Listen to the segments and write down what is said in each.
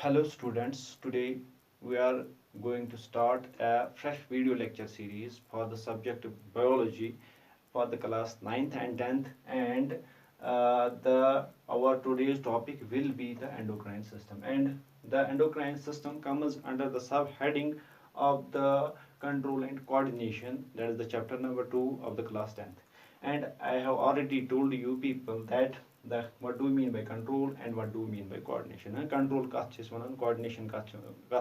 Hello students, today we are going to start a fresh video lecture series for the subject of biology for the class 9th and 10th, and our today's topic will be the endocrine system, and the endocrine system comes under the subheading of the control and coordination. That is the chapter number 2 of the class 10th. And I have already told you people that what do we mean by control and what do we mean by coordination. Control kath chis vanan, coordination kath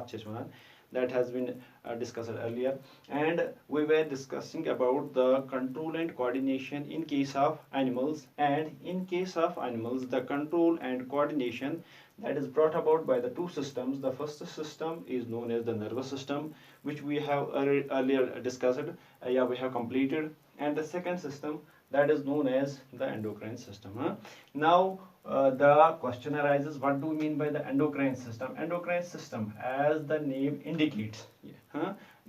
chis vanan. That has been discussed earlier, and we were discussing about the control and coordination in case of animals, and in case of animals the control and coordination that is brought about by the two systems. The first system is known as the nervous system, which we have earlier discussed, we have completed, and the second system that is known as the endocrine system. Now the question arises, what do we mean by the endocrine system? Endocrine system, as the name indicates,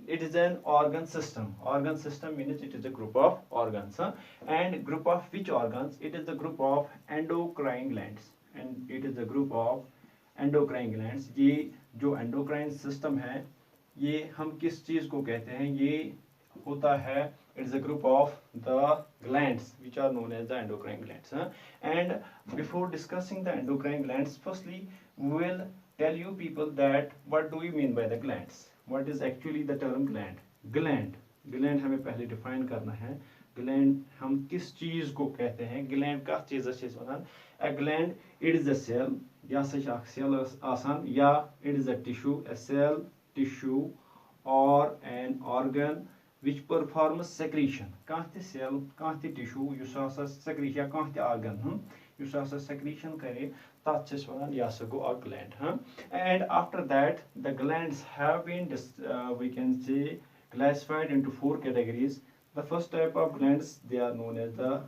it is an organ system. Organ system means it is a group of organs, and group of which organs? It is the group of endocrine glands, and it is the group of endocrine glands. ये जो endocrine system है, ये हम किस चीज को कहते हैं? ये होता है, it is a group of the glands which are known as the endocrine glands. And before discussing the endocrine glands, firstly we will tell you people that what do we mean by the glands. What is actually the term gland? Gland हमें पहले define करना है. Gland हम किस चीज को कहते हैं? Gland का चीज वनान. A gland, it is a cell, या सच एक cell आसान, या it is a tissue, a cell, tissue or an organ which performs secretion. Kahti cell, kahti tissue, yus hasa secretion, kahti organ, yus hasa secretion करे, tat chis vanan yasa go a gland. And after that, the glands have been we can say classified into 4 categories. The first type of glands, they are known as the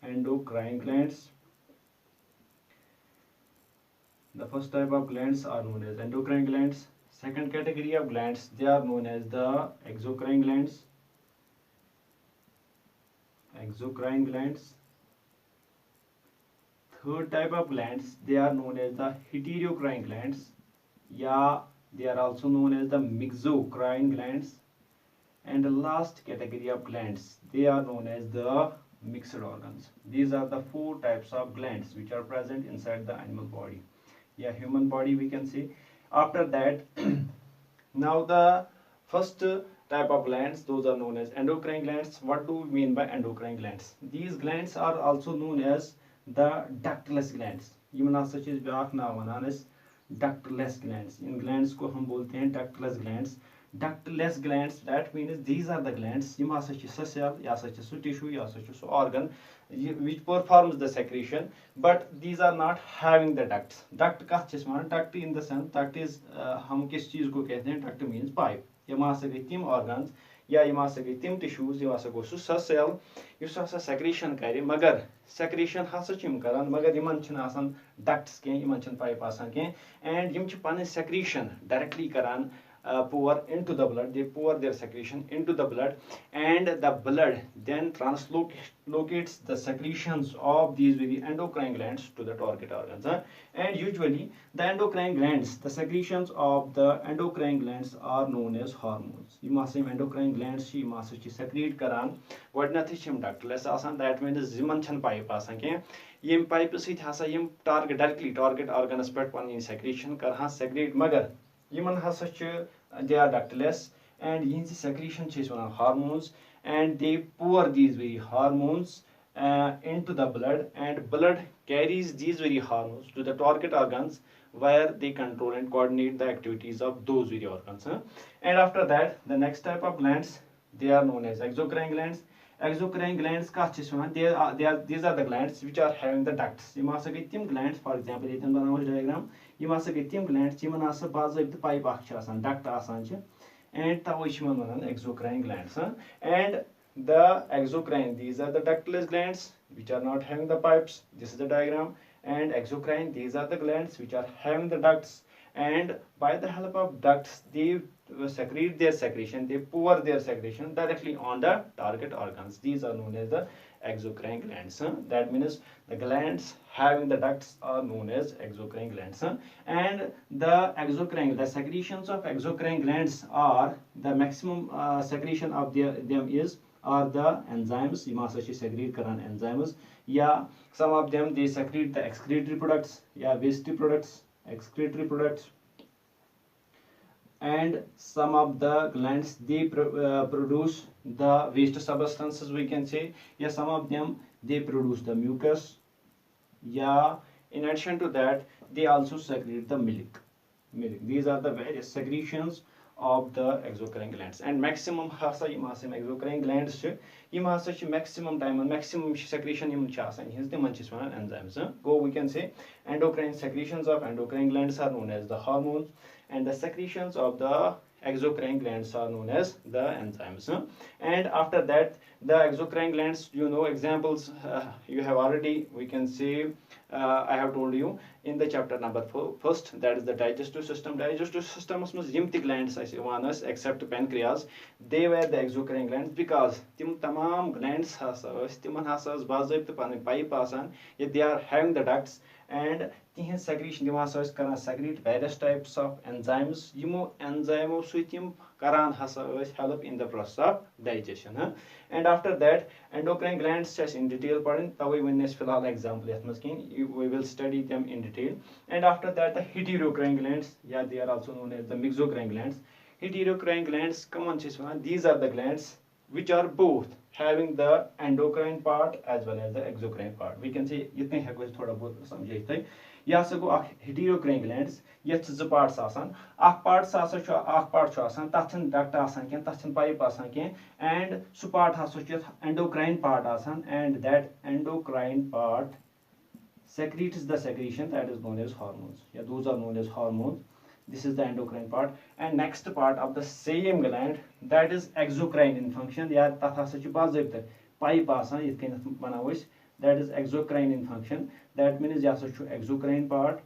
endocrine glands. The first type of glands are known as endocrine glands. Second category of glands, they are known as the exocrine glands. Third type of glands, they are known as the heterocrine glands. Yeah, they are also known as the mixocrine glands. And the last category of glands, they are known as the mixed organs. These are the 4 types of glands which are present inside the animal body. Yeah, human body we can say. After that, now the first type of glands, those are known as endocrine glands. What do we mean by endocrine glands? These glands are also known as the ductless glands. such as ductless glands. In glands को हम बोलते हैं ductless glands. Ductless glands, that means these are the glands, such as a cell, such as a tissue, such as an organ which performs the secretion, but these are not having the ducts. Duct का duct in the sense, duct is हम किस चीज को कहते हैं? Duct means pipe. Tim organs या tim tissues, cell secretion करे, मगर secretion हसा चिम करन, मगर यमन छन आसान ducts के, यमन छन pipe आसान के, and यम छ पाने secretion directly Karan pour into the blood. They pour their secretion into the blood, and the blood then translocates the secretions of these very endocrine glands to the target organs. And usually the endocrine glands, the secretions of the endocrine glands are known as hormones. You must endocrine glands she must secrete karan godnathi chim ductless asan, that means ziman chan pipe asan ke yim pipe sit hasa yim target directly target organs pet pan secretion karha secrete, magar yimon hasa they are ductless, and in the secretion is one of hormones, and they pour these very hormones into the blood, and blood carries these very hormones to the target organs where they control and coordinate the activities of those very organs. And after that, the next type of glands, they are known as exocrine glands. Exocrine glands these are the glands which are having the ducts. Tim glands, for example, diagram. Tim glands pipe duct and exocrine glands. And the exocrine, these are the ductless glands which are not having the pipes. This is the diagram. And exocrine, these are the glands which are having the ducts. and by the help of ducts they secrete their secretion, they pour their secretion directly on the target organs. These are known as the exocrine glands. That means the glands having the ducts are known as exocrine glands. And the secretions of exocrine glands are the maximum secretion of them is are the enzymes. Yim hasa chh secrete karan enzymes, या some of them they secrete the excretory products, या waste products, excretory products. And some of the glands they produce the waste substances, we can say. Yeah, some of them they produce the mucus. Yeah, in addition to that they also secrete the milk. These are the various secretions of the exocrine glands. And maximum hasa yim exocrine glands ch yim hasa ch maximum time and maximum secretion yim ch asan his timan ch wanan enzymes. Go we can say endocrine secretions of endocrine glands are known as the hormones, and the secretions of the exocrine glands are known as the enzymes. And after that the exocrine glands, you know examples, you have already, we can say, I have told you in the chapter number first, that is the digestive system. Digestive system was yim ti glands except pancreas, they were the exocrine glands, because tim tamam glands hasa timan hasa bazabit pan pipe asan, yet they are having the ducts, and tihins secretion tim hasa karan secrete various types of enzymes. Yimo enzymo suitim karan hasa help in the process of digestion. And after that endocrine glands just in detail parin tawai witness filhal example yathmas kin we will study them in detail. And after that the heterocrine glands, yeah, they are also known as the mixocrine glands. Heterocrine glands, come on chiswan, these are the glands which are both having the endocrine part as well as the exocrine part. We can say itne heko thoda bahut samjhai. यह हसा गो हेटेरोक्राइन glands, ये ज parts आसान, अख parts हसा छ अख part छ आसान, तथ छन डक्ट आसान के, तथ छन पाइप आसान के, एंड सु पार्ट हसा छ एंडोक्राइन पार्ट आसान, and that endocrine part secretes the secretion that is known as hormones. Yeah, those are known as hormones. This is the endocrine part. And next part of the same gland, that is exocrine in function. Yeah, तथ हसा छ बाज़ाब्ता pipe आसान इत कन बनाओ अस, that is exocrine in function. That means यह हसा छ exocrine part,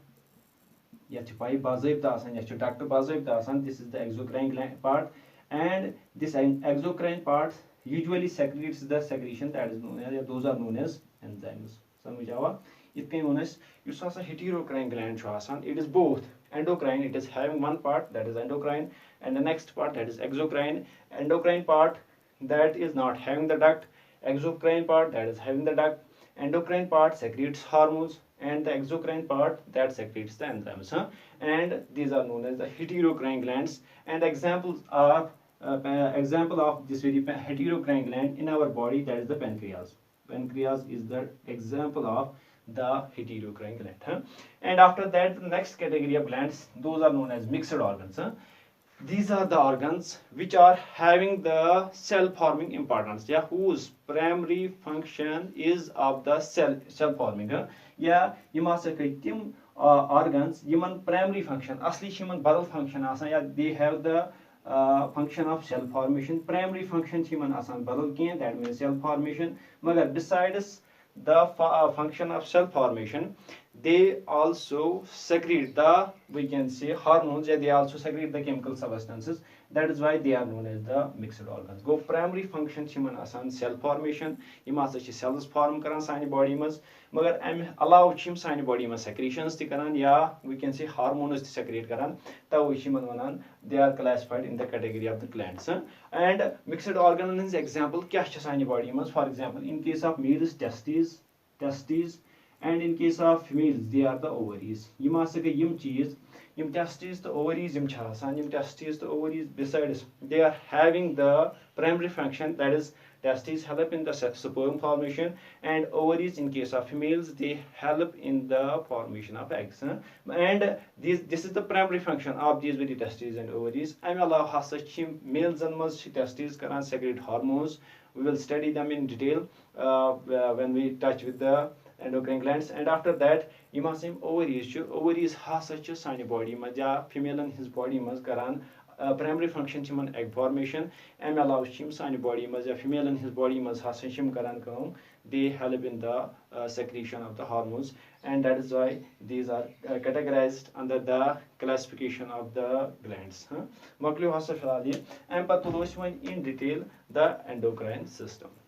यह छ पाइप बाज़ाब्ता आसान, यह छ डक्ट बाज़ाब्ता आसान. This is the exocrine part, and this exocrine part usually secretes the secretion that is known as, those are known as enzymes. समझ आवा? It can honest, you saw a heterocrine gland asan. It is both endocrine, it is having one part that is endocrine, and the next part that is exocrine. Endocrine part that is not having the duct, exocrine part that is having the duct. Endocrine part secretes hormones, and the exocrine part that secretes the enzymes. And these are known as the heterocrine glands. And examples are example of this very heterocrine gland in our body, that is the pancreas. Pancreas is the example of the heterocrine gland. And after that the next category of glands, those are known as mixed organs. These are the organs which are having the cell forming importance, yeah, whose primary function is of the cell forming. Yeah, you must say tim organs yiman primary function asli shiman badal function asan, yeah, they have the function of cell formation. Primary function human asan badal kien, that means cell formation. Magar besides the function of cell formation, they also secrete the, we can say, hormones. Yeah, they also secrete the chemical substances. That is why they are known as the mixed organs. Go primary function human asan cell formation. Ima sa cells form karan sani body mas. Magar allow chim sani body mas secretions ti karan, ya we can say hormones ti secrete karan. Ta we chiman wanan, they are classified in the category of the glands. And mixed organs example kya cha sani body mas. For example, in case of males, testes, and in case of females they are the ovaries. Yima sa ke yim cheese, yim testes the ovaries yim chasan, yim testes the ovaries, besides they are having the primary function, that is testes help in the sperm formation, and ovaries in case of females they help in the formation of eggs. And this is the primary function of these very testes and ovaries. I am allow hasa chim males and males testes karan secrete hormones. We will study them in detail when we touch with the endocrine glands. And after that imasim ovaries hasa ch sani body ma ja female in his body mas karan primary function chiman egg formation. Am allow chim sani body mas ja female in his body mas hasa chim karan kaum they help in the secretion of the hormones, and that is why these are categorized under the classification of the glands. Mokliyo hasa फिलहाल ये, and पता तुलो in detail the endocrine system.